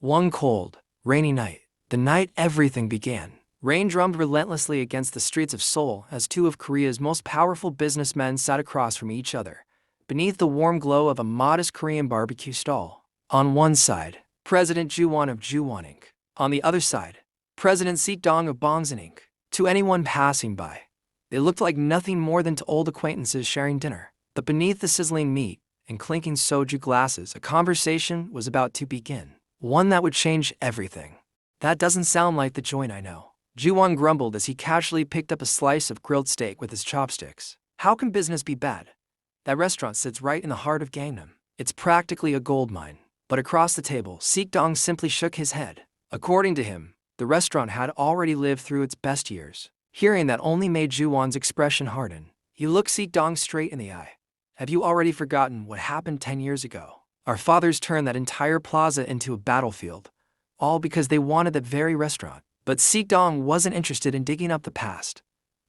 One cold, rainy night, the night everything began. Rain drummed relentlessly against the streets of Seoul as two of Korea's most powerful businessmen sat across from each other, beneath the warm glow of a modest Korean barbecue stall. On one side, President Ji-won of Ji-won Inc. On the other side, President Sik-dong of Bongsan Inc. To anyone passing by, they looked like nothing more than to old acquaintances sharing dinner. But beneath the sizzling meat and clinking soju glasses, a conversation was about to begin. One that would change everything. That doesn't sound like the joint I know. Ji-won grumbled as he casually picked up a slice of grilled steak with his chopsticks. How can business be bad? That restaurant sits right in the heart of Gangnam. It's practically a gold mine. But across the table, Sik-dong simply shook his head. According to him, the restaurant had already lived through its best years. Hearing that only made Ji-won's expression harden. He looked Sik-dong straight in the eye. Have you already forgotten what happened 10 years ago? Our fathers turned that entire plaza into a battlefield, all because they wanted that very restaurant. But Sik-dong wasn't interested in digging up the past.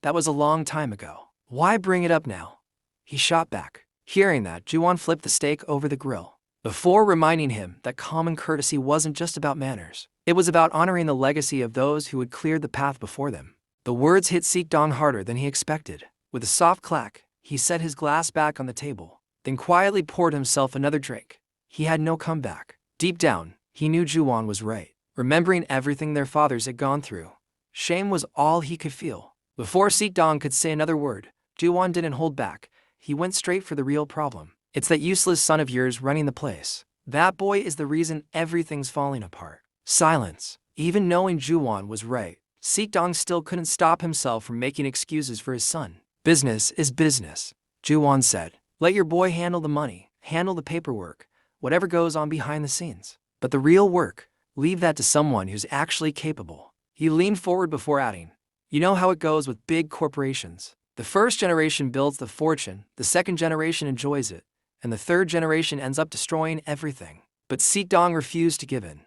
That was a long time ago. Why bring it up now? He shot back. Hearing that, Ji-won flipped the steak over the grill, before reminding him that common courtesy wasn't just about manners. It was about honoring the legacy of those who had cleared the path before them. The words hit Sik-dong harder than he expected. With a soft clack, he set his glass back on the table, then quietly poured himself another drink. He had no comeback. Deep down, he knew Ji-won was right. Remembering everything their fathers had gone through, shame was all he could feel. Before Sik-dong could say another word, Ji-won didn't hold back. He went straight for the real problem. It's that useless son of yours running the place. That boy is the reason everything's falling apart. Silence. Even knowing Ji-won was right, Sik-dong still couldn't stop himself from making excuses for his son. Business is business, Ji-won said. Let your boy handle the money, handle the paperwork, whatever goes on behind the scenes. But the real work, leave that to someone who's actually capable. He leaned forward before adding, you know how it goes with big corporations. The first generation builds the fortune, the second generation enjoys it, and the third generation ends up destroying everything. But Sik-dong refused to give in.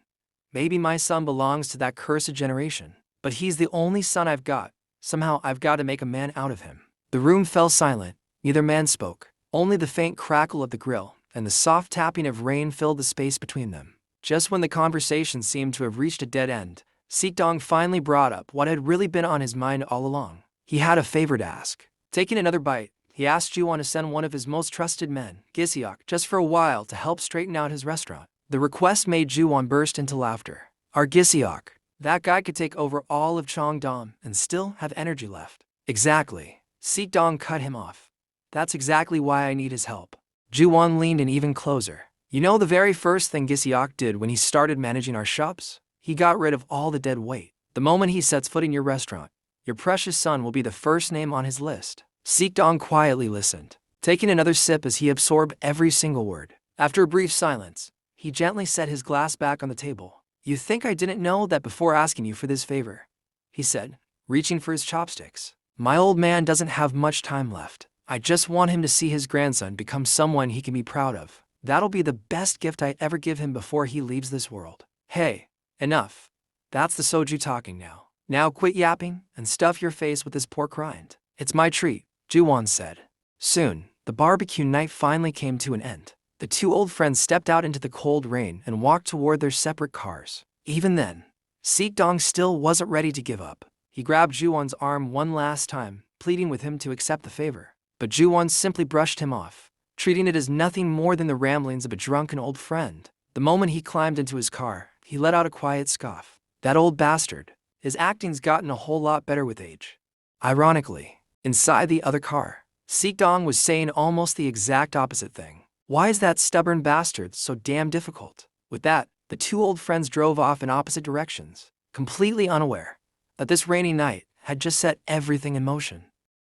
Maybe my son belongs to that cursed generation, but he's the only son I've got. Somehow I've got to make a man out of him. The room fell silent. Neither man spoke. Only the faint crackle of the grill and the soft tapping of rain filled the space between them. Just when the conversation seemed to have reached a dead end, Sik-dong finally brought up what had really been on his mind all along. He had a favor to ask. Taking another bite, he asked Ji-won to send one of his most trusted men, Gizio, just for a while to help straighten out his restaurant. The request made Ji-won burst into laughter. Our Gizio, that guy could take over all of Cheongdam and still have energy left. Exactly. Sik-dong cut him off. That's exactly why I need his help. Ji-won leaned in even closer. You know the very first thing Gizio did when he started managing our shops? He got rid of all the dead weight. The moment he sets foot in your restaurant, your precious son will be the first name on his list. Sik-dong quietly listened, taking another sip as he absorbed every single word. After a brief silence, he gently set his glass back on the table. You think I didn't know that before asking you for this favor? He said, reaching for his chopsticks. My old man doesn't have much time left. I just want him to see his grandson become someone he can be proud of. That'll be the best gift I ever give him before he leaves this world. Hey, enough. That's the soju talking now. Now quit yapping and stuff your face with this pork rind. It's my treat, Ji-won said. Soon, the barbecue night finally came to an end. The two old friends stepped out into the cold rain and walked toward their separate cars. Even then, Sik-dong still wasn't ready to give up. He grabbed Ji-won's arm one last time, pleading with him to accept the favor. But Ji-won simply brushed him off, treating it as nothing more than the ramblings of a drunken old friend. The moment he climbed into his car, he let out a quiet scoff. That old bastard. His acting's gotten a whole lot better with age. Ironically, inside the other car, Sik-dong was saying almost the exact opposite thing. Why is that stubborn bastard so damn difficult? With that, the two old friends drove off in opposite directions, completely unaware that this rainy night had just set everything in motion.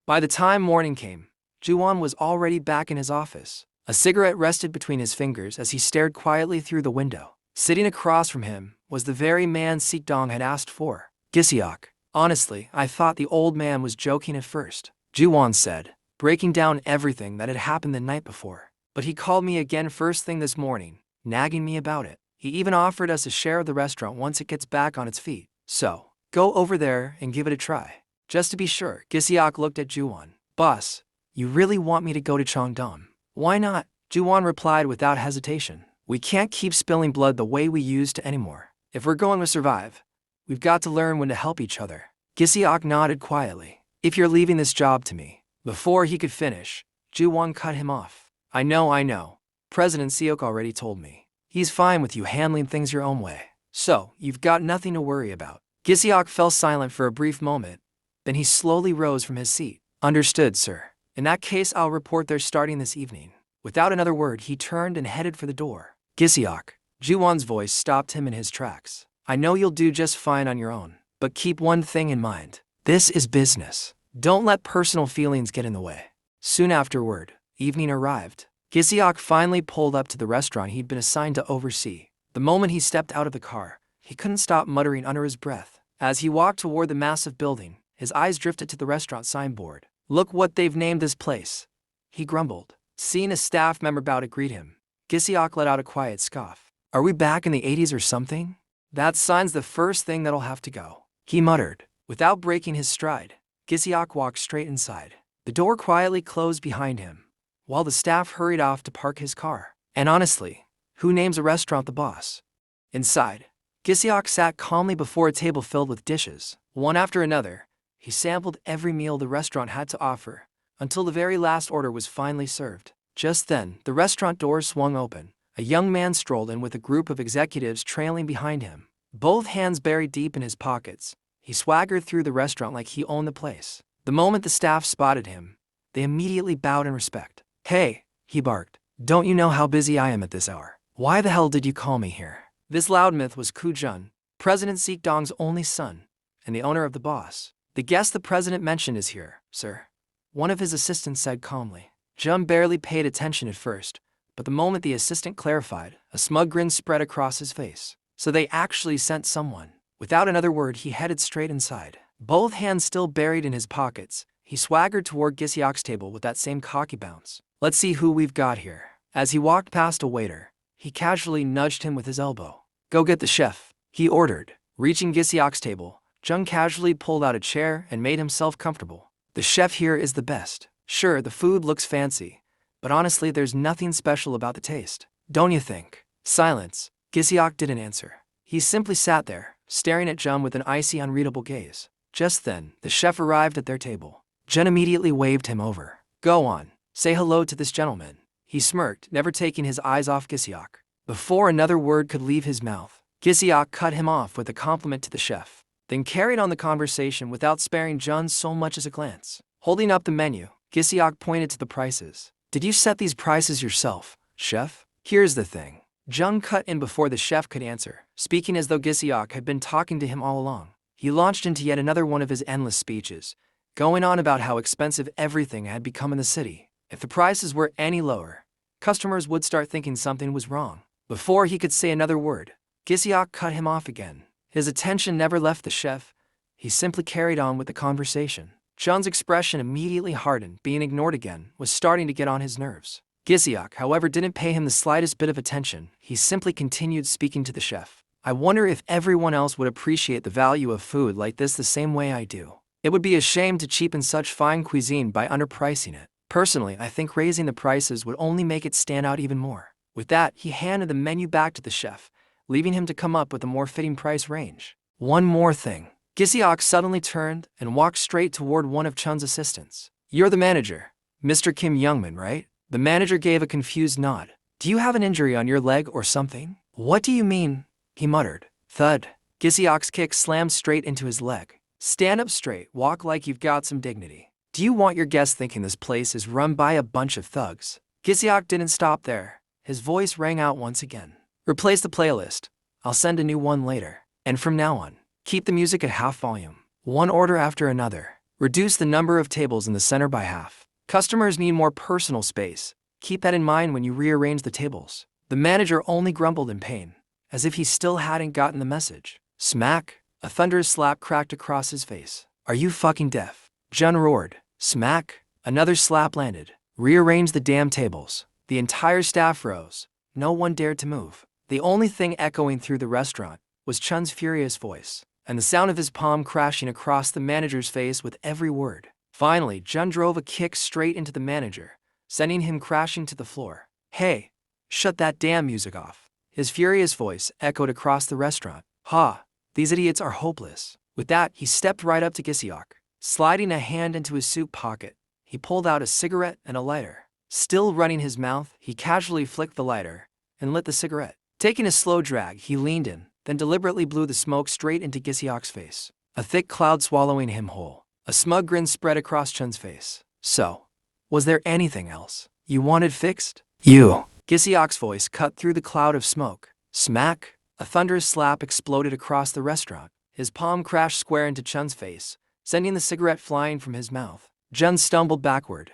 By the time morning came, Ji-won was already back in his office. A cigarette rested between his fingers as he stared quietly through the window. Sitting across from him was the very man Sik-dong had asked for, Gizio. Honestly, I thought the old man was joking at first, Ji-won said, breaking down everything that had happened the night before. But he called me again first thing this morning, nagging me about it. He even offered us a share of the restaurant once it gets back on its feet. So, go over there and give it a try. Just to be sure, Gizio looked at Ji-won. Boss, you really want me to go to Cheongdam? Why not? Ji-won replied without hesitation. We can't keep spilling blood the way we used to anymore. If we're going to survive, we've got to learn when to help each other. Gizio nodded quietly. If you're leaving this job to me. Before he could finish, Ji-Won cut him off. I know. President Seok already told me. He's fine with you handling things your own way. So, you've got nothing to worry about. Gizio fell silent for a brief moment. Then he slowly rose from his seat. Understood, sir. In that case, I'll report they're starting this evening. Without another word, he turned and headed for the door. Gizio, Ji-Won's voice stopped him in his tracks. I know you'll do just fine on your own, but keep one thing in mind. This is business. Don't let personal feelings get in the way. Soon afterward, evening arrived. Gizio finally pulled up to the restaurant he'd been assigned to oversee. The moment he stepped out of the car, he couldn't stop muttering under his breath. As he walked toward the massive building, his eyes drifted to the restaurant signboard. Look what they've named this place, he grumbled. Seeing a staff member bow to greet him, Gizio let out a quiet scoff. Are we back in the 80s or something? That sign's the first thing that'll have to go, he muttered. Without breaking his stride, Gizio walked straight inside. The door quietly closed behind him, while the staff hurried off to park his car. And honestly, who names a restaurant the boss? Inside, Gizio sat calmly before a table filled with dishes. One after another, he sampled every meal the restaurant had to offer, until the very last order was finally served. Just then, the restaurant doors swung open. A young man strolled in with a group of executives trailing behind him. Both hands buried deep in his pockets, he swaggered through the restaurant like he owned the place. The moment the staff spotted him, they immediately bowed in respect. Hey, he barked. Don't you know how busy I am at this hour? Why the hell did you call me here? This loudmouth was Gi-Jun, President Seok-dong's only son, and the owner of the boss. The guest the president mentioned is here, sir, one of his assistants said calmly. Jun barely paid attention at first, but the moment the assistant clarified, a smug grin spread across his face. So they actually sent someone. Without another word, he headed straight inside. Both hands still buried in his pockets, he swaggered toward Gizio's table with that same cocky bounce. Let's see who we've got here. As he walked past a waiter, he casually nudged him with his elbow. Go get the chef, he ordered. Reaching Gizio's table, Jun casually pulled out a chair and made himself comfortable. The chef here is the best. Sure, the food looks fancy, but honestly there's nothing special about the taste. Don't you think? Silence. Gizio didn't answer. He simply sat there, staring at Jun with an icy, unreadable gaze. Just then, the chef arrived at their table. Jun immediately waved him over. Go on, say hello to this gentleman. He smirked, never taking his eyes off Gizio. Before another word could leave his mouth, Gizio cut him off with a compliment to the chef, then carried on the conversation without sparing Jun so much as a glance. Holding up the menu, Gizio pointed to the prices. Did you set these prices yourself, chef? Here's the thing. Jun cut in before the chef could answer, speaking as though Gizio had been talking to him all along. He launched into yet another one of his endless speeches, going on about how expensive everything had become in the city. If the prices were any lower, customers would start thinking something was wrong. Before he could say another word, Gizio cut him off again. His attention never left the chef. He simply carried on with the conversation. Jun's expression immediately hardened. Being ignored again was starting to get on his nerves. Gizio, however, didn't pay him the slightest bit of attention. He simply continued speaking to the chef. I wonder if everyone else would appreciate the value of food like this the same way I do. It would be a shame to cheapen such fine cuisine by underpricing it. Personally, I think raising the prices would only make it stand out even more. With that, he handed the menu back to the chef, leaving him to come up with a more fitting price range. One more thing. Gizio suddenly turned and walked straight toward one of Chun's assistants. You're the manager, Mr. Kim Youngman, right? The manager gave a confused nod. Do you have an injury on your leg or something? What do you mean? He muttered. Thud. Gizio's kick slammed straight into his leg. Stand up straight, walk like you've got some dignity. Do you want your guests thinking this place is run by a bunch of thugs? Gizio didn't stop there. His voice rang out once again. Replace the playlist. I'll send a new one later. And from now on, keep the music at half volume. One order after another. Reduce the number of tables in the center by half. Customers need more personal space. Keep that in mind when you rearrange the tables. The manager only grumbled in pain, as if he still hadn't gotten the message. Smack! A thunderous slap cracked across his face. Are you fucking deaf? Jun roared. Smack! Another slap landed. Rearrange the damn tables. The entire staff rose. No one dared to move. The only thing echoing through the restaurant was Chun's furious voice, and the sound of his palm crashing across the manager's face with every word. Finally, Jun drove a kick straight into the manager, sending him crashing to the floor. Hey, Shut that damn music off. His furious voice echoed across the restaurant. Ha! These idiots are hopeless. With that, he stepped right up to Gizio. Sliding a hand into his suit pocket, he pulled out a cigarette and a lighter. Still running his mouth, he casually flicked the lighter and lit the cigarette. Taking a slow drag, he leaned in, then deliberately blew the smoke straight into Gizio's face, a thick cloud swallowing him whole. A smug grin spread across Chun's face. So, was there anything else you wanted fixed? You. Gizio's voice cut through the cloud of smoke. Smack! A thunderous slap exploded across the restaurant. His palm crashed square into Chun's face, sending the cigarette flying from his mouth. Chun stumbled backward.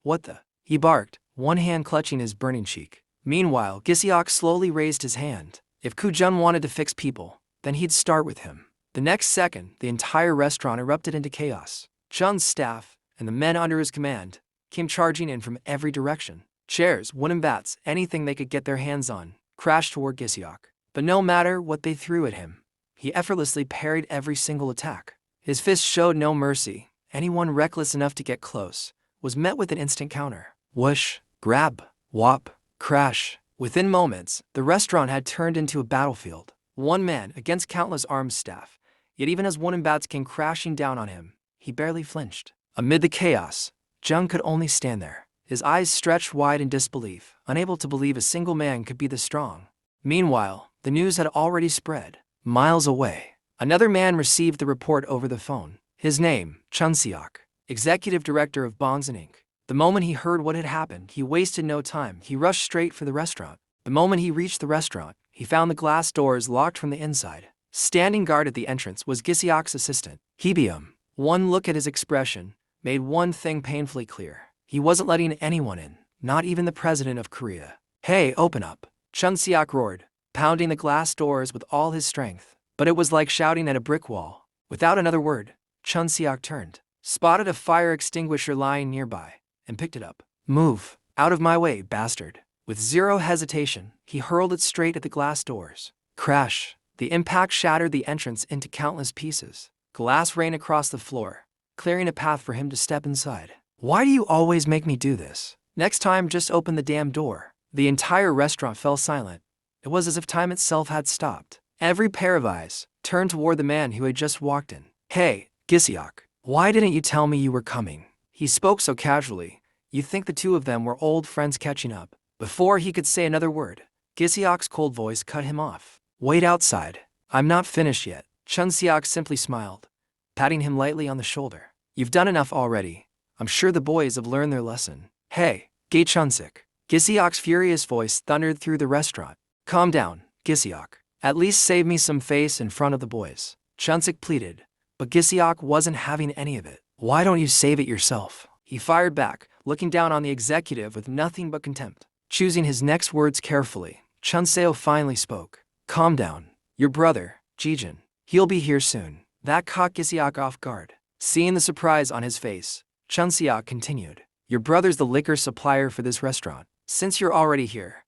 What the? He barked, one hand clutching his burning cheek. Meanwhile, Gizio slowly raised his hand. If Gi-Jun wanted to fix people, then he'd start with him. The next second, the entire restaurant erupted into chaos. Chun's staff, and the men under his command, came charging in from every direction. Chairs, wooden bats, anything they could get their hands on, crashed toward Gizio. But no matter what they threw at him, he effortlessly parried every single attack. His fists showed no mercy. Anyone reckless enough to get close was met with an instant counter. Whoosh, grab, whop, crash. Within moments, the restaurant had turned into a battlefield. One man against countless armed staff. Yet even as wooden bats came crashing down on him, he barely flinched. Amid the chaos, Jung could only stand there, his eyes stretched wide in disbelief, unable to believe a single man could be this strong. Meanwhile, the news had already spread. Miles away, another man received the report over the phone. His name, Chun Seok, executive director of Bongs Inc. The moment he heard what had happened, he wasted no time. He rushed straight for the restaurant. The moment he reached the restaurant, he found the glass doors locked from the inside. Standing guard at the entrance was Gizio's assistant, Gi-Jun. One look at his expression made one thing painfully clear. He wasn't letting anyone in, not even the president of Korea. Hey, open up! Chun Seok roared, pounding the glass doors with all his strength. But it was like shouting at a brick wall. Without another word, Chun Seok turned, spotted a fire extinguisher lying nearby, and picked it up. Move! Out of my way, bastard! With zero hesitation, he hurled it straight at the glass doors. Crash! The impact shattered the entrance into countless pieces. Glass rained across the floor, clearing a path for him to step inside. Why do you always make me do this? Next time, just open the damn door. The entire restaurant fell silent. It was as if time itself had stopped. Every pair of eyes turned toward the man who had just walked in. Hey, Gizio, why didn't you tell me you were coming? He spoke so casually, you'd think the two of them were old friends catching up. Before he could say another word, Gizio's cold voice cut him off. Wait outside. I'm not finished yet. Chun Seok simply smiled, patting him lightly on the shoulder. You've done enough already. I'm sure the boys have learned their lesson. Hey, Gi-Chun-sik. Gizio's furious voice thundered through the restaurant. Calm down, Gizio. At least save me some face in front of the boys. Chun-sik pleaded, but Gizio wasn't having any of it. Why don't you save it yourself? He fired back, looking down on the executive with nothing but contempt. Choosing his next words carefully, Chun Seo finally spoke. Calm down. Your brother, Gi-Jun. He'll be here soon. That caught Gizio off guard. Seeing the surprise on his face, Chun Seok continued. Your brother's the liquor supplier for this restaurant. Since you're already here,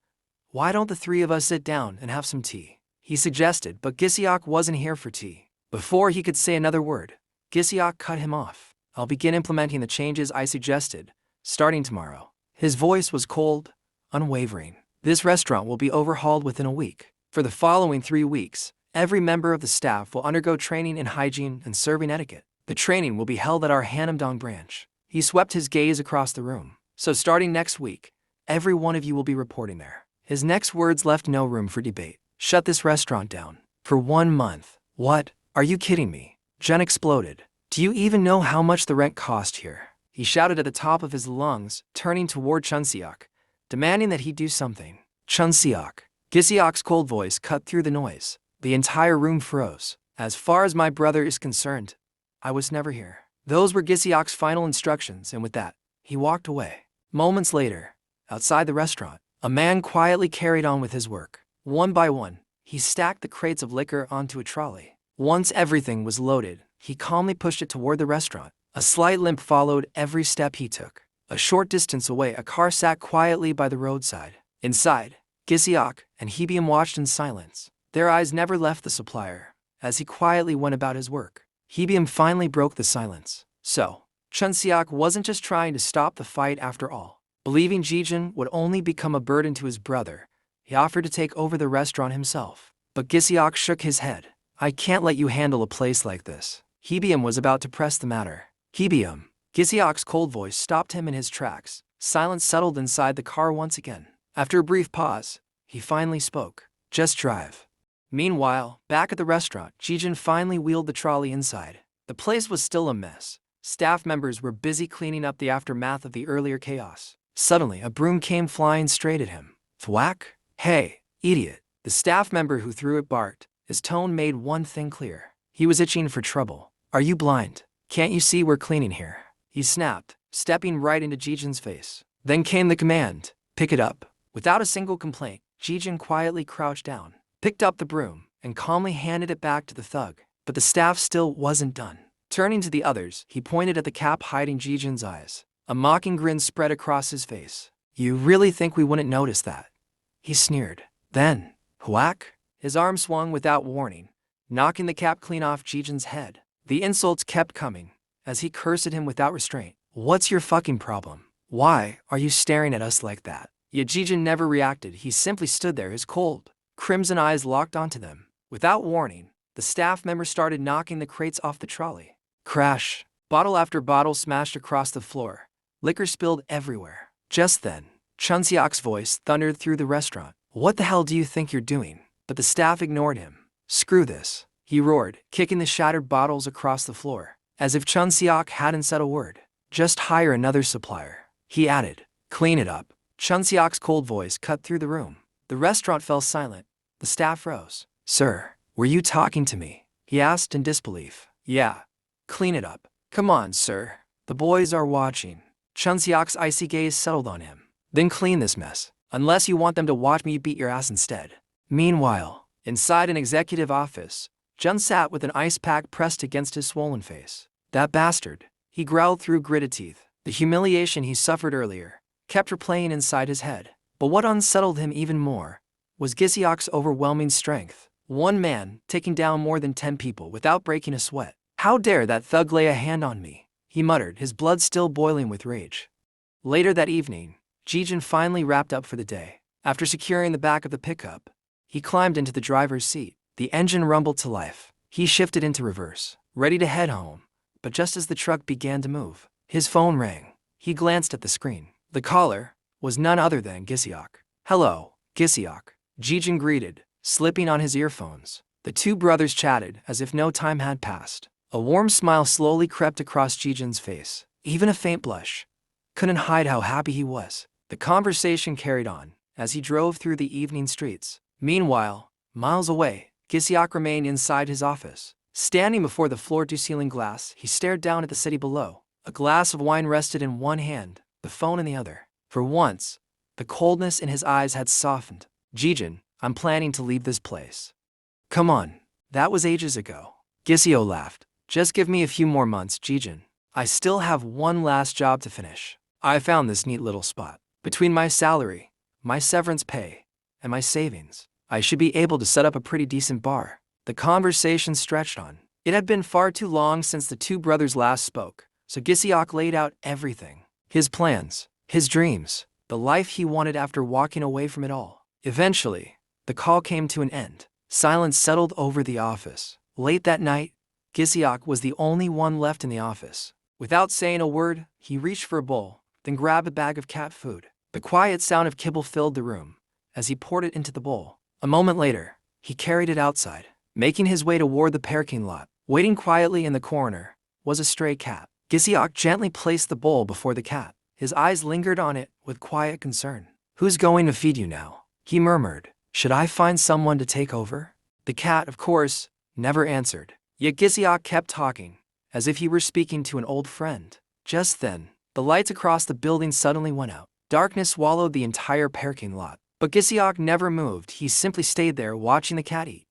why don't the three of us sit down and have some tea? He suggested, but Gizio wasn't here for tea. Before he could say another word, Gizio cut him off. I'll begin implementing the changes I suggested, starting tomorrow. His voice was cold, unwavering. This restaurant will be overhauled within a week. For the following 3 weeks, every member of the staff will undergo training in hygiene and serving etiquette. The training will be held at our Hanamdong branch. He swept his gaze across the room. So starting next week, every one of you will be reporting there. His next words left no room for debate. Shut this restaurant down. For 1 month. What? Are you kidding me? Jun exploded. Do you even know how much the rent cost here? He shouted at the top of his lungs, turning toward Chun Seok, demanding that he do something. Chun Seok. Gizio's cold voice cut through the noise. The entire room froze. As far as my brother is concerned, I was never here. Those were Gizio's final instructions, and with that, he walked away. Moments later, outside the restaurant, a man quietly carried on with his work. One by one, he stacked the crates of liquor onto a trolley. Once everything was loaded, he calmly pushed it toward the restaurant. A slight limp followed every step he took. A short distance away, a car sat quietly by the roadside. Inside, Gizio and Gi-Jun watched in silence. Their eyes never left the supplier, as he quietly went about his work. Gi-Jun finally broke the silence. So, Chun Seok wasn't just trying to stop the fight after all. Believing Gi-Jun would only become a burden to his brother, he offered to take over the restaurant himself. But Gizio shook his head. I can't let you handle a place like this. Gi-Jun was about to press the matter. Gi-Jun. Gizio's cold voice stopped him in his tracks. Silence settled inside the car once again. After a brief pause, he finally spoke. Just drive. Meanwhile, back at the restaurant, Gi-Jun finally wheeled the trolley inside. The place was still a mess. Staff members were busy cleaning up the aftermath of the earlier chaos. Suddenly, a broom came flying straight at him. Thwack! Hey, idiot! The staff member who threw it barked. His tone made one thing clear. He was itching for trouble. Are you blind? Can't you see we're cleaning here? He snapped, stepping right into Gi-Jun's face. Then came the command. Pick it up. Without a single complaint, Gi-Jun quietly crouched down, picked up the broom, and calmly handed it back to the thug. But the staff still wasn't done. Turning to the others, he pointed at the cap hiding Gi-Jun's eyes. A mocking grin spread across his face. You really think we wouldn't notice that? He sneered. Then, whack! His arm swung without warning, knocking the cap clean off Gi-Jun's head. The insults kept coming, as he cursed at him without restraint. What's your fucking problem? Why are you staring at us like that? Yet Gi-Jun never reacted. He simply stood there, his cold, crimson eyes locked onto them. Without warning, the staff member started knocking the crates off the trolley. Crash! Bottle after bottle smashed across the floor. Liquor spilled everywhere. Just then, Chun Seok's voice thundered through the restaurant. What the hell do you think you're doing? But the staff ignored him. Screw this, he roared, kicking the shattered bottles across the floor. As if Chun Seok hadn't said a word. Just hire another supplier. He added, clean it up. Chun Seok's cold voice cut through the room. The restaurant fell silent. The staff rose. Sir, were you talking to me? He asked in disbelief. Yeah. Clean it up. Come on, sir. The boys are watching. Chun Seok's icy gaze settled on him. Then clean this mess. Unless you want them to watch me beat your ass instead. Meanwhile, inside an executive office, Jun sat with an ice pack pressed against his swollen face. That bastard, he growled through gritted teeth. The humiliation he suffered earlier kept replaying inside his head. But what unsettled him even more was Gizio's overwhelming strength. One man taking down more than 10 people without breaking a sweat. How dare that thug lay a hand on me? He muttered, his blood still boiling with rage. Later that evening, Gi-Jun finally wrapped up for the day. After securing the back of the pickup, he climbed into the driver's seat. The engine rumbled to life. He shifted into reverse, ready to head home. But just as the truck began to move, his phone rang. He glanced at the screen. The caller was none other than Gizio. Hello, Gizio. Gi-Jun greeted, slipping on his earphones. The two brothers chatted as if no time had passed. A warm smile slowly crept across Gi-Jun's face. Even a faint blush couldn't hide how happy he was. The conversation carried on as he drove through the evening streets. Meanwhile, miles away, Gizio remained inside his office. Standing before the floor-to-ceiling glass, he stared down at the city below. A glass of wine rested in one hand, the phone in the other. For once, the coldness in his eyes had softened. Gi-Jun, I'm planning to leave this place. Come on, that was ages ago. Gizio laughed. Just give me a few more months, Gi-Jun. I still have one last job to finish. I found this neat little spot. Between my salary, my severance pay, and my savings, I should be able to set up a pretty decent bar. The conversation stretched on. It had been far too long since the two brothers last spoke, so Gizio laid out everything. His plans, his dreams, the life he wanted after walking away from it all. Eventually, the call came to an end. Silence settled over the office. Late that night, Gizio was the only one left in the office. Without saying a word, he reached for a bowl, then grabbed a bag of cat food. The quiet sound of kibble filled the room as he poured it into the bowl. A moment later, he carried it outside, making his way toward the parking lot. Waiting quietly in the corner was a stray cat. Gizio gently placed the bowl before the cat. His eyes lingered on it with quiet concern. Who's going to feed you now? He murmured. Should I find someone to take over? The cat, of course, never answered. Yet Gizio kept talking, as if he were speaking to an old friend. Just then, the lights across the building suddenly went out. Darkness swallowed the entire parking lot. But Gizio never moved. He simply stayed there watching the cat eat.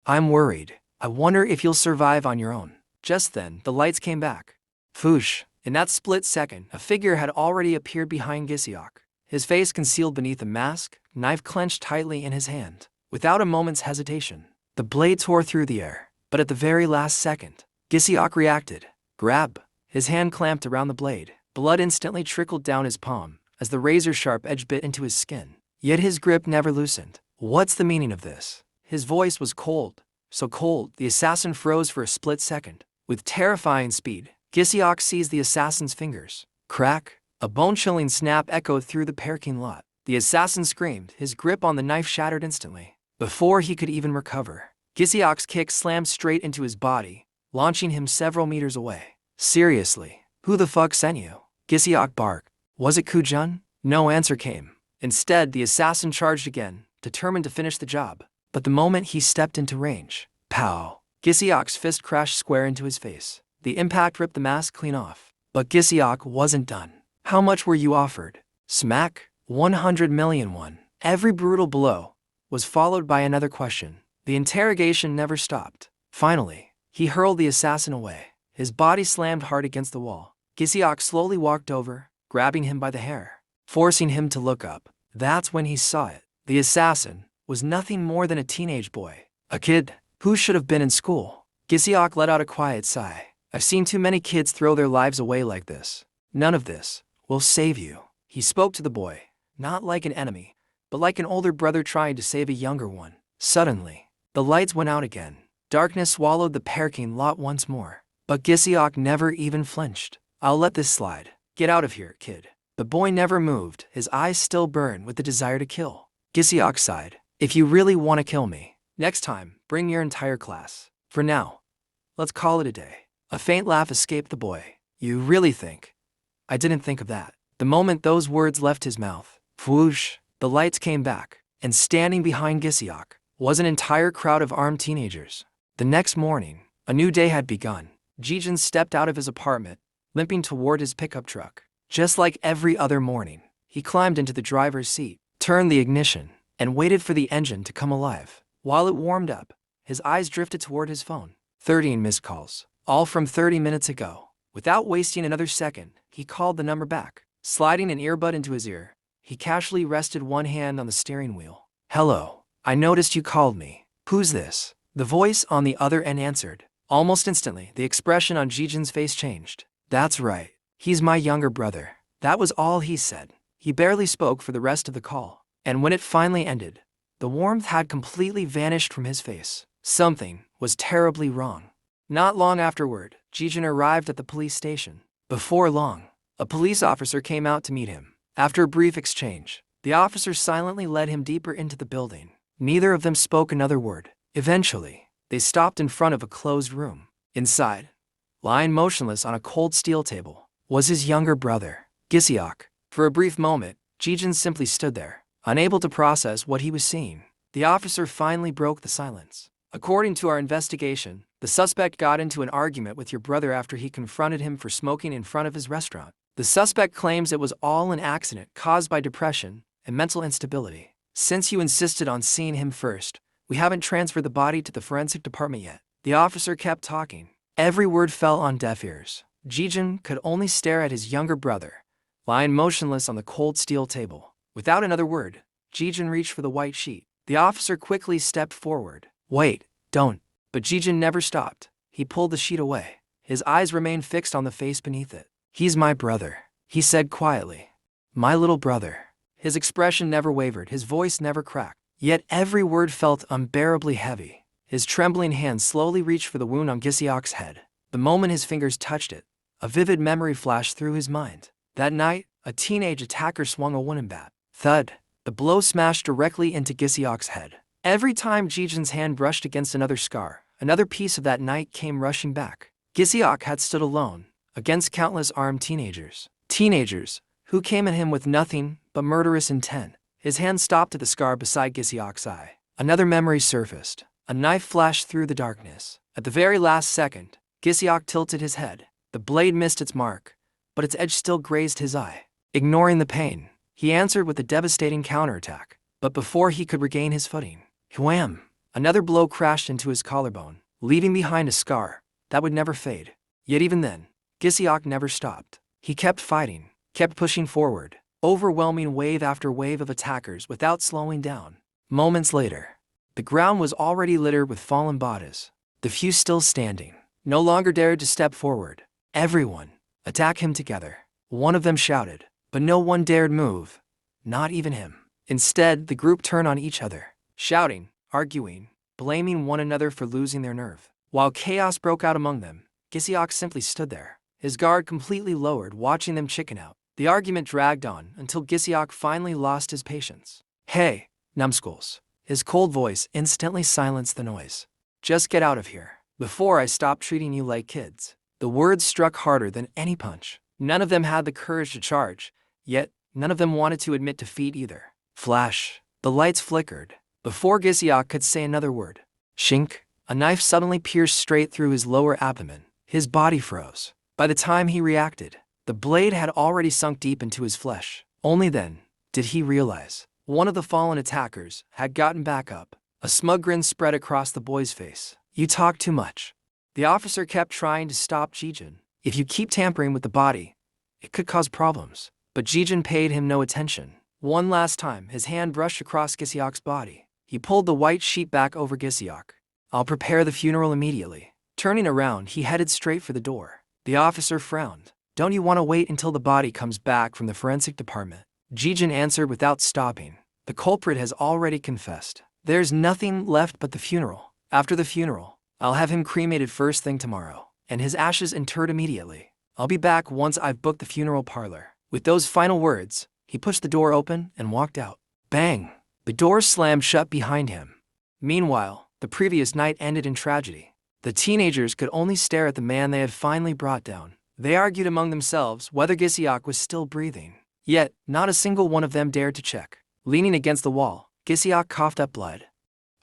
I'm worried. I wonder if you'll survive on your own. Just then, the lights came back. Foosh. In that split second, a figure had already appeared behind Gizio. His face concealed beneath a mask, knife clenched tightly in his hand. Without a moment's hesitation, the blade tore through the air. But at the very last second, Gizio reacted. Grab. His hand clamped around the blade. Blood instantly trickled down his palm, as the razor-sharp edge bit into his skin. Yet his grip never loosened. What's the meaning of this? His voice was cold. So cold, the assassin froze for a split second. With terrifying speed, Gizio seized the assassin's fingers. Crack! A bone-chilling snap echoed through the parking lot. The assassin screamed, his grip on the knife shattered instantly. Before he could even recover, Gizio's kick slammed straight into his body, launching him several meters away. Seriously, who the fuck sent you? Gizio barked. Was it Gi-Jun? No answer came. Instead, the assassin charged again, determined to finish the job. But the moment he stepped into range, pow! Gizio's fist crashed square into his face. The impact ripped the mask clean off. But Gizio wasn't done. How much were you offered? Smack. 100 million won. Every brutal blow was followed by another question. The interrogation never stopped. Finally, he hurled the assassin away. His body slammed hard against the wall. Gizio slowly walked over, grabbing him by the hair, forcing him to look up. That's when he saw it. The assassin was nothing more than a teenage boy. A kid who should have been in school. Gizio let out a quiet sigh. I've seen too many kids throw their lives away like this. None of this will save you. He spoke to the boy, not like an enemy, but like an older brother trying to save a younger one. Suddenly, the lights went out again. Darkness swallowed the parking lot once more. But Gizio never even flinched. I'll let this slide. Get out of here, kid. The boy never moved, his eyes still burned with the desire to kill. Gizio sighed. If you really want to kill me, next time, bring your entire class. For now, let's call it a day. A faint laugh escaped the boy. You really think? I didn't think of that. The moment those words left his mouth, whoosh, the lights came back, and standing behind Gizio was an entire crowd of armed teenagers. The next morning, a new day had begun. Gi-Jun stepped out of his apartment, limping toward his pickup truck. Just like every other morning, he climbed into the driver's seat, turned the ignition, and waited for the engine to come alive. While it warmed up, his eyes drifted toward his phone. 13 missed calls, all from 30 minutes ago. Without wasting another second, he called the number back. Sliding an earbud into his ear, he casually rested one hand on the steering wheel. Hello, I noticed you called me. Who's this? The voice on the other end answered. Almost instantly, the expression on Gi-Jun's face changed. That's right. He's my younger brother. That was all he said. He barely spoke for the rest of the call. And when it finally ended, the warmth had completely vanished from his face. Something was terribly wrong. Not long afterward, Gi-Jun arrived at the police station. Before long, a police officer came out to meet him. After a brief exchange, the officer silently led him deeper into the building. Neither of them spoke another word. Eventually, they stopped in front of a closed room. Inside, lying motionless on a cold steel table, was his younger brother, Gizio. For a brief moment, Gi-Jun simply stood there, unable to process what he was seeing. The officer finally broke the silence. According to our investigation, the suspect got into an argument with your brother after he confronted him for smoking in front of his restaurant. The suspect claims it was all an accident caused by depression and mental instability. Since you insisted on seeing him first, we haven't transferred the body to the forensic department yet. The officer kept talking. Every word fell on deaf ears. Gi-Jun could only stare at his younger brother, lying motionless on the cold steel table. Without another word, Gi-Jun reached for the white sheet. The officer quickly stepped forward. Wait, don't. But Gi-Jun never stopped. He pulled the sheet away. His eyes remained fixed on the face beneath it. He's my brother, he said quietly. My little brother. His expression never wavered, his voice never cracked. Yet every word felt unbearably heavy. His trembling hand slowly reached for the wound on Gizio's head. The moment his fingers touched it, a vivid memory flashed through his mind. That night, a teenage attacker swung a wooden bat. Thud! The blow smashed directly into Gizio's head. Every time Gi-Jun's hand brushed against another scar, another piece of that night came rushing back. Gizio had stood alone, against countless armed teenagers. Teenagers who came at him with nothing but murderous intent. His hand stopped at the scar beside Gizio's eye. Another memory surfaced. A knife flashed through the darkness. At the very last second, Gizio tilted his head. The blade missed its mark, but its edge still grazed his eye. Ignoring the pain, he answered with a devastating counterattack. But before he could regain his footing, wham! Another blow crashed into his collarbone, leaving behind a scar that would never fade. Yet even then, Gizio never stopped. He kept fighting, kept pushing forward, overwhelming wave after wave of attackers without slowing down. Moments later, the ground was already littered with fallen bodies. The few still standing no longer dared to step forward. Everyone, attack him together. One of them shouted. but no one dared move. Not even him. Instead, the group turned on each other, shouting, arguing, blaming one another for losing their nerve. While chaos broke out among them, Gizio simply stood there, his guard completely lowered, watching them chicken out. The argument dragged on until Gizio finally lost his patience. "Hey, numbskulls." His cold voice instantly silenced the noise. "Just get out of here, before I stop treating you like kids." The words struck harder than any punch. None of them had the courage to charge, yet none of them wanted to admit defeat either. Flash. The lights flickered. Before Gizio could say another word, shink, a knife suddenly pierced straight through his lower abdomen. His body froze. By the time he reacted, the blade had already sunk deep into his flesh. Only then did he realize one of the fallen attackers had gotten back up. A smug grin spread across the boy's face. "You talk too much." The officer kept trying to stop Gi-Jun. "If you keep tampering with the body, it could cause problems." But Gi-Jun paid him no attention. One last time, his hand brushed across Gisio's body. He pulled the white sheet back over Gizio. "I'll prepare the funeral immediately." Turning around, he headed straight for the door. The officer frowned. "Don't you want to wait until the body comes back from the forensic department?" Gi-Jun answered without stopping. "The culprit has already confessed. There's nothing left but the funeral. After the funeral, I'll have him cremated first thing tomorrow, and his ashes interred immediately. I'll be back once I've booked the funeral parlor." With those final words, he pushed the door open and walked out. Bang! The door slammed shut behind him. Meanwhile, the previous night ended in tragedy. The teenagers could only stare at the man they had finally brought down. They argued among themselves whether Gizio was still breathing. Yet, not a single one of them dared to check. Leaning against the wall, Gizio coughed up blood.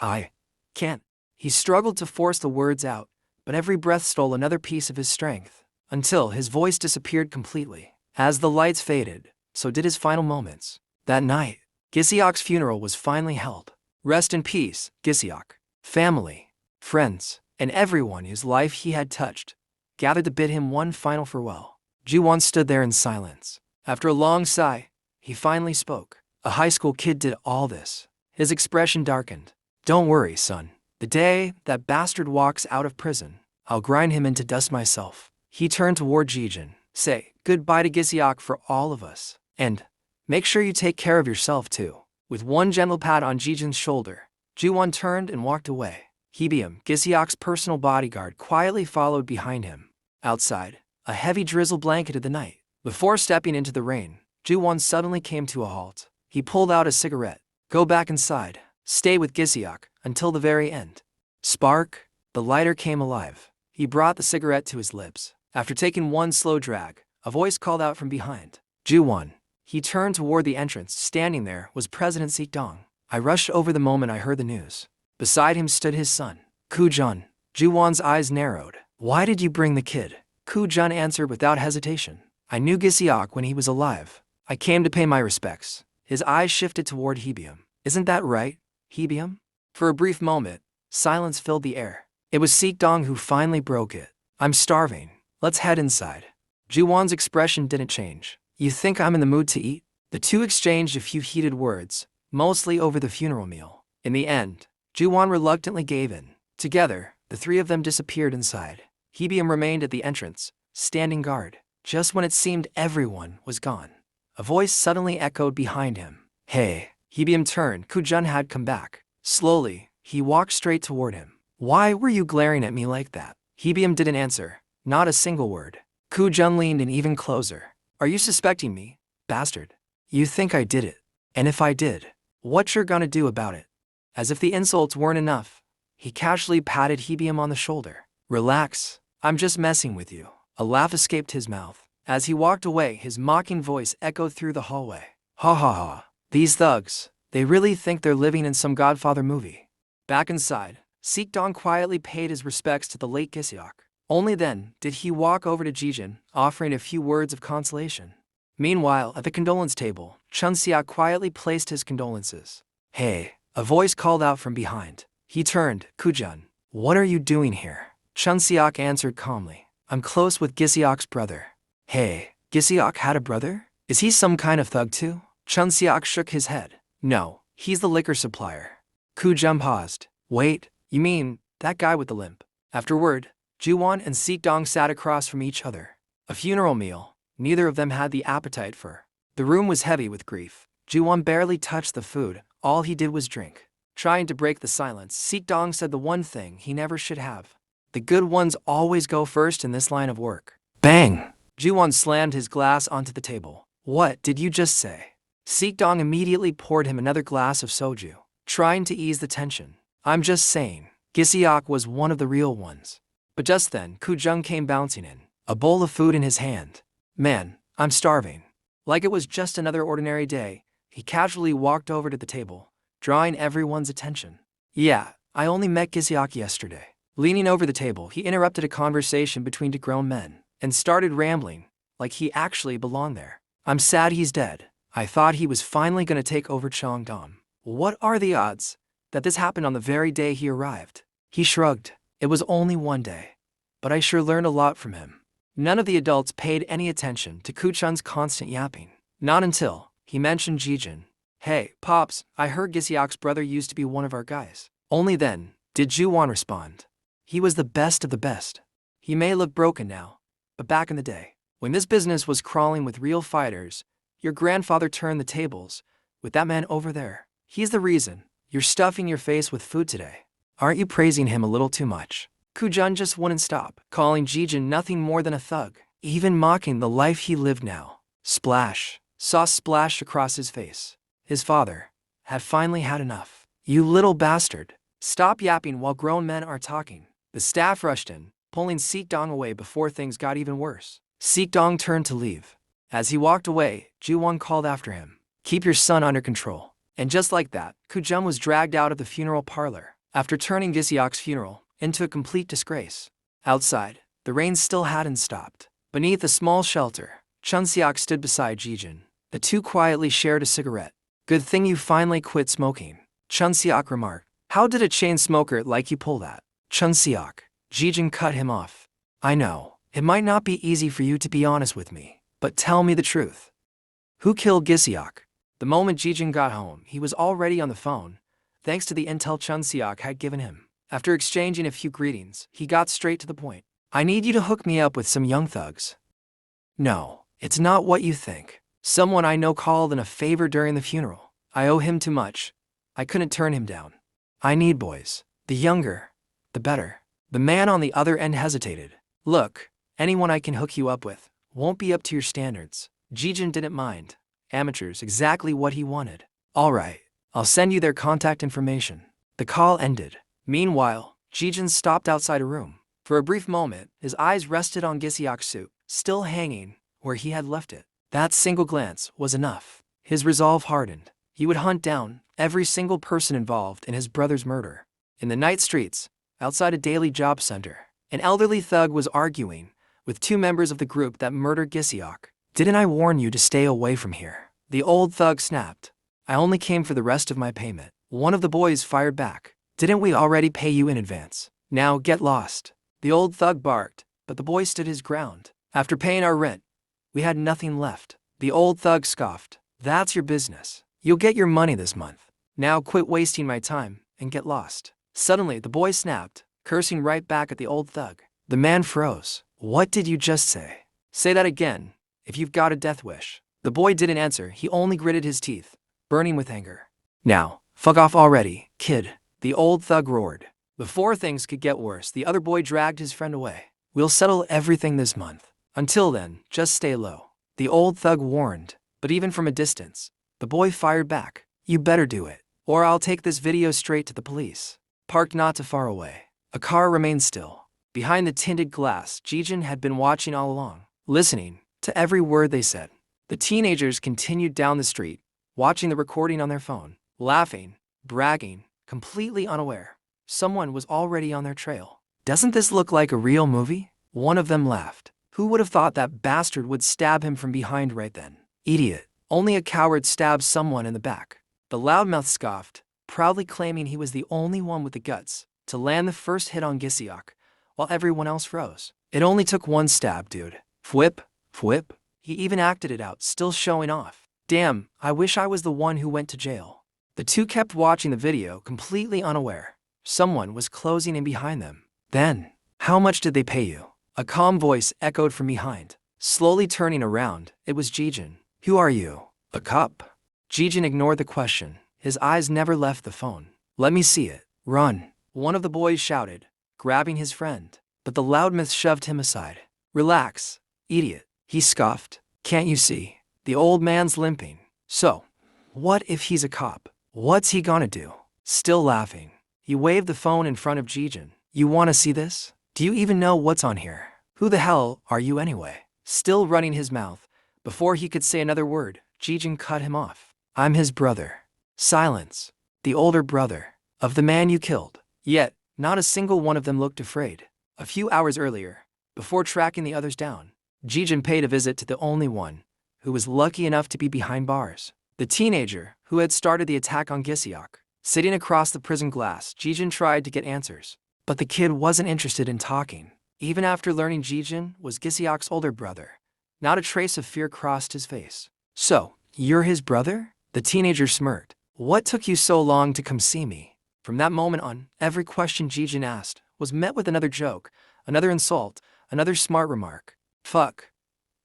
"I can't." He struggled to force the words out, but every breath stole another piece of his strength, until his voice disappeared completely. As the lights faded, so did his final moments. That night, Gizio's funeral was finally held. Rest in peace, Gizio. Family, friends, and everyone whose life he had touched gathered to bid him one final farewell. Gi-Jun stood there in silence. After a long sigh, he finally spoke. "A high school kid did all this." His expression darkened. "Don't worry, son. The day that bastard walks out of prison, I'll grind him into dust myself." He turned toward Gi-Jun. "Say goodbye to Gizio for all of us. And make sure you take care of yourself too." With one gentle pat on Gi-Jun's shoulder, Gi-Jun turned and walked away. Hebium, Gizio's personal bodyguard, quietly followed behind him. Outside, a heavy drizzle blanketed the night. Before stepping into the rain, Gi-Jun suddenly came to a halt. He pulled out a cigarette. "Go back inside. Stay with Gizio until the very end." Spark! The lighter came alive. He brought the cigarette to his lips. After taking one slow drag, a voice called out from behind. "Gi-Jun." He turned toward the entrance. Standing there was President Sik-dong. "I rushed over the moment I heard the news." Beside him stood his son, Gi-Jun. Ji-won's eyes narrowed. "Why did you bring the kid?" Gi-Jun answered without hesitation. "I knew Gizio when he was alive. I came to pay my respects." His eyes shifted toward Hebium. "Isn't that right, Hebium?" For a brief moment, silence filled the air. It was Sik-dong who finally broke it. "I'm starving. Let's head inside." Ji-won's expression didn't change. "You think I'm in the mood to eat?" The two exchanged a few heated words, mostly over the funeral meal. In the end, Ji-won reluctantly gave in. Together, the three of them disappeared inside. Hebium remained at the entrance, standing guard. Just when it seemed everyone was gone, a voice suddenly echoed behind him. "Hey." Hebium turned. Gi-Jun had come back. Slowly, he walked straight toward him. "Why were you glaring at me like that?" Hebium didn't answer, not a single word. Gi-Jun leaned in even closer. "Are you suspecting me, bastard? You think I did it? And if I did, what you're gonna do about it?" As if the insults weren't enough, he casually patted Hebium on the shoulder. "Relax, I'm just messing with you." A laugh escaped his mouth. As he walked away, his mocking voice echoed through the hallway. "Ha ha ha. These thugs, they really think they're living in some Godfather movie." Back inside, Sik-dong quietly paid his respects to the late Gizio. Only then did he walk over to Gi-Jun, offering a few words of consolation. Meanwhile, at the condolence table, Chun-seok quietly placed his condolences. "Hey," a voice called out from behind. He turned. "Gi-Jun, what are you doing here?" Chun-seok answered calmly. "I'm close with Gizio's brother." "Hey, Gizio had a brother? Is he some kind of thug too?" Chun-seok shook his head. "No, he's the liquor supplier." Gi-Jun paused. "Wait, you mean that guy with the limp?" Afterward, Ji-won and Sik-dong sat across from each other. A funeral meal neither of them had the appetite for. The room was heavy with grief. Ji-won barely touched the food, all he did was drink. Trying to break the silence, Sik-dong said the one thing he never should have. The good ones always go first in this line of work. Bang! Ji-won slammed his glass onto the table. What did you just say? Sik-dong immediately poured him another glass of soju, trying to ease the tension. I'm just saying, Gizio was one of the real ones. But just then, Gi-Jun came bouncing in, a bowl of food in his hand. Man, I'm starving. Like it was just another ordinary day, he casually walked over to the table, drawing everyone's attention. Yeah, I only met Gizio yesterday. Leaning over the table, he interrupted a conversation between two grown men, and started rambling, like he actually belonged there. I'm sad he's dead. I thought he was finally gonna take over Cheongdam. What are the odds that this happened on the very day he arrived? He shrugged. It was only one day. But I sure learned a lot from him. None of the adults paid any attention to Gi-Jun's constant yapping. Not until he mentioned Gi-Jun. Hey, Pops, I heard Gizio's brother used to be one of our guys. Only then did Ji-won respond. He was the best of the best. He may look broken now, but back in the day, when this business was crawling with real fighters, your grandfather turned the tables with that man over there. He's the reason you're stuffing your face with food today. Aren't you praising him a little too much? Gi-Jun just wouldn't stop, calling Gi-Jun nothing more than a thug, even mocking the life he lived now. Splash. Sauce splashed across his face. His father had finally had enough. You little bastard. Stop yapping while grown men are talking. The staff rushed in, pulling Sik-dong away before things got even worse. Sik-dong turned to leave. As he walked away, Ji-won called after him. Keep your son under control. And just like that, Gi-Jun was dragged out of the funeral parlor, after turning Gizio's funeral into a complete disgrace. Outside, the rain still hadn't stopped. Beneath a small shelter, Chun-seok stood beside Gi-Jun. The two quietly shared a cigarette. Good thing you finally quit smoking, Chun-seok remarked. How did a chain smoker like you pull that? Chun-seok. Gi-Jun cut him off. I know, it might not be easy for you to be honest with me, but tell me the truth. Who killed Gizio? The moment Gi-Jun got home, he was already on the phone, thanks to the intel Chun-seok had given him. After exchanging a few greetings, he got straight to the point. I need you to hook me up with some young thugs. No, it's not what you think. Someone I know called in a favor during the funeral. I owe him too much. I couldn't turn him down. I need boys. The younger, the better. The man on the other end hesitated. Look, anyone I can hook you up with won't be up to your standards. Gi-Jun didn't mind. Amateurs, exactly what he wanted. All right, I'll send you their contact information. The call ended. Meanwhile, Gi-Jun stopped outside a room. For a brief moment, his eyes rested on Gizio's suit, still hanging where he had left it. That single glance was enough. His resolve hardened. He would hunt down every single person involved in his brother's murder. In the night streets, outside a daily job center, an elderly thug was arguing with two members of the group that murdered Gizio. Didn't I warn you to stay away from here? The old thug snapped. I only came for the rest of my payment. One of the boys fired back. Didn't we already pay you in advance? Now get lost. The old thug barked, but the boy stood his ground. After paying our rent, we had nothing left. The old thug scoffed. That's your business. You'll get your money this month. Now quit wasting my time and get lost. Suddenly, the boy snapped, cursing right back at the old thug. The man froze. What did you just say? Say that again, if you've got a death wish. The boy didn't answer, he only gritted his teeth, burning with anger. Now, fuck off already, kid. The old thug roared. Before things could get worse, the other boy dragged his friend away. We'll settle everything this month. Until then, just stay low. The old thug warned, but even from a distance, the boy fired back. You better do it, or I'll take this video straight to the police. Parked not too far away, a car remained still. Behind the tinted glass, Gi-Jun had been watching all along, listening to every word they said. The teenagers continued down the street, watching the recording on their phone, laughing, bragging, completely unaware. Someone was already on their trail. Doesn't this look like a real movie? One of them laughed. Who would have thought that bastard would stab him from behind right then? Idiot. Only a coward stabs someone in the back. The loudmouth scoffed, proudly claiming he was the only one with the guts to land the first hit on Gizio, while everyone else froze. It only took one stab, dude. Fwhip, fwhip. He even acted it out, still showing off. Damn, I wish I was the one who went to jail. The two kept watching the video, completely unaware. Someone was closing in behind them. Then, how much did they pay you? A calm voice echoed from behind. Slowly turning around, it was Gi-Jun. Who are you? A cup? Gi-Jun ignored the question. His eyes never left the phone. Let me see it. Run, one of the boys shouted, grabbing his friend. But the loudmouth shoved him aside. Relax, idiot, he scoffed. Can't you see? The old man's limping. So, what if he's a cop? What's he gonna do? Still laughing, he waved the phone in front of Gi-Jun. You wanna see this? Do you even know what's on here? Who the hell are you anyway? Still running his mouth. Before he could say another word, Gi-Jun cut him off. I'm his brother. Silence. The older brother of the man you killed. Yet, not a single one of them looked afraid. A few hours earlier, before tracking the others down, Gi-Jun paid a visit to the only one who was lucky enough to be behind bars. The teenager who had started the attack on Gizio. Sitting across the prison glass, Gi-Jun tried to get answers. But the kid wasn't interested in talking. Even after learning Gi-Jun was Gizio's older brother, not a trace of fear crossed his face. So, you're his brother? The teenager smirked. What took you so long to come see me? From that moment on, every question Gi-Jun asked was met with another joke, another insult, another smart remark. Fuck.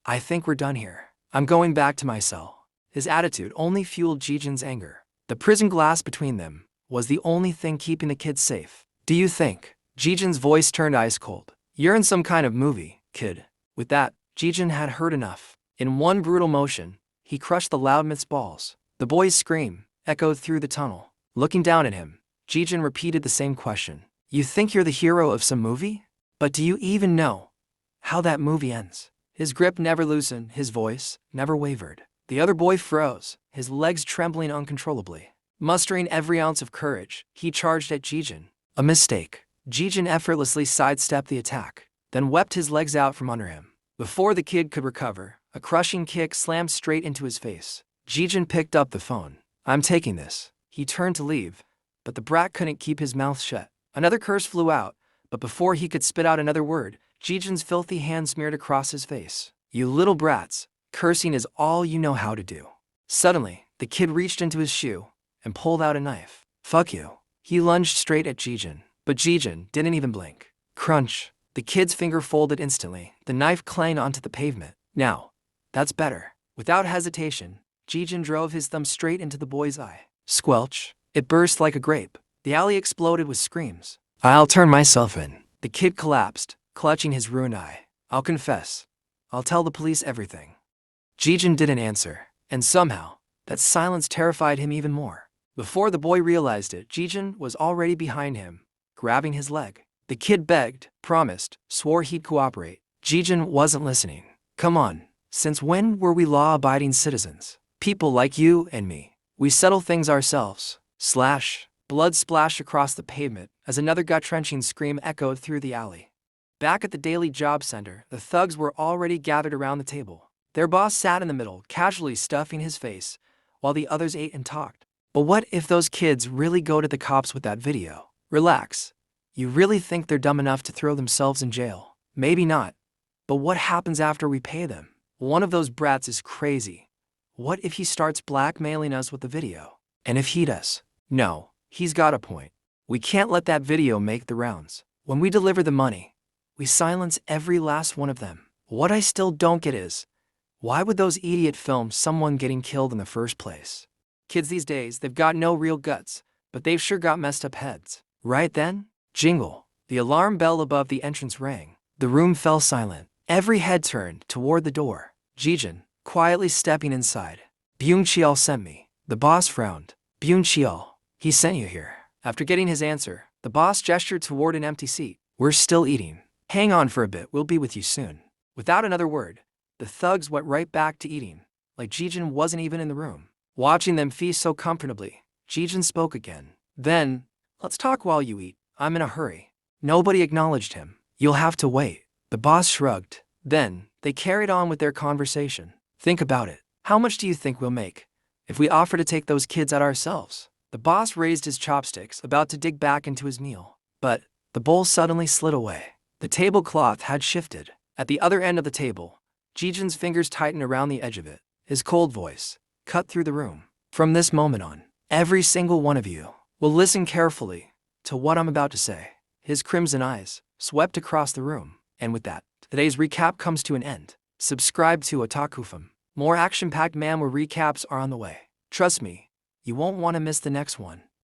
I think we're done here. I'm going back to my cell. His attitude only fueled Gi-Jun's anger. The prison glass between them was the only thing keeping the kids safe. Do you think? Gi-Jun's voice turned ice cold. You're in some kind of movie, kid. With that, Gi-Jun had heard enough. In one brutal motion, he crushed the loudmouth's balls. The boy's scream echoed through the tunnel. Looking down at him, Gi-Jun repeated the same question. You think you're the hero of some movie? But do you even know how that movie ends? His grip never loosened, his voice never wavered. The other boy froze, his legs trembling uncontrollably. Mustering every ounce of courage, he charged at Gi-Jun. A mistake. Gi-Jun effortlessly sidestepped the attack, then whipped his legs out from under him. Before the kid could recover, a crushing kick slammed straight into his face. Gi-Jun picked up the phone. I'm taking this. He turned to leave, but the brat couldn't keep his mouth shut. Another curse flew out, but before he could spit out another word, Gi-Jun's filthy hand smeared across his face. You little brats, cursing is all you know how to do. Suddenly, the kid reached into his shoe and pulled out a knife. Fuck you. He lunged straight at Gi-Jun, but Gi-Jun didn't even blink. Crunch. The kid's finger folded instantly. The knife clanged onto the pavement. Now, that's better. Without hesitation, Gi-Jun drove his thumb straight into the boy's eye. Squelch. It burst like a grape. The alley exploded with screams. I'll turn myself in. The kid collapsed, clutching his ruined eye. I'll confess. I'll tell the police everything. Gi-Jun didn't answer, and somehow, that silence terrified him even more. Before the boy realized it, Gi-Jun was already behind him, grabbing his leg. The kid begged, promised, swore he'd cooperate. Gi-Jun wasn't listening. Come on, since when were we law-abiding citizens? People like you and me. We settle things ourselves. Slash. Blood splashed across the pavement as another gut-wrenching scream echoed through the alley. Back at the daily job center, the thugs were already gathered around the table. Their boss sat in the middle, casually stuffing his face, while the others ate and talked. But what if those kids really go to the cops with that video? Relax. You really think they're dumb enough to throw themselves in jail? Maybe not. But what happens after we pay them? One of those brats is crazy. What if he starts blackmailing us with the video? And if he does? No, he's got a point. We can't let that video make the rounds. When we deliver the money, we silence every last one of them. What I still don't get is, why would those idiots film someone getting killed in the first place? Kids these days, they've got no real guts, but they've sure got messed up heads. Right then, jingle. The alarm bell above the entrance rang. The room fell silent. Every head turned toward the door. Gi-Jun, quietly stepping inside. Byung-cheol sent me. The boss frowned. Byung-cheol, he sent you here. After getting his answer, the boss gestured toward an empty seat. We're still eating. Hang on for a bit, we'll be with you soon. Without another word, the thugs went right back to eating, like Gi-Jun wasn't even in the room. Watching them feast so comfortably, Gi-Jun spoke again. Then, let's talk while you eat. I'm in a hurry. Nobody acknowledged him. You'll have to wait. The boss shrugged. Then, they carried on with their conversation. Think about it. How much do you think we'll make if we offer to take those kids out ourselves? The boss raised his chopsticks, about to dig back into his meal. But the bowl suddenly slid away. The tablecloth had shifted. At the other end of the table, Gi-Jun's fingers tightened around the edge of it. His cold voice cut through the room. From this moment on, every single one of you will listen carefully to what I'm about to say. His crimson eyes swept across the room. And with that, today's recap comes to an end. Subscribe to OTAKUFAM. More action-packed Manhwa recaps are on the way. Trust me, you won't want to miss the next one.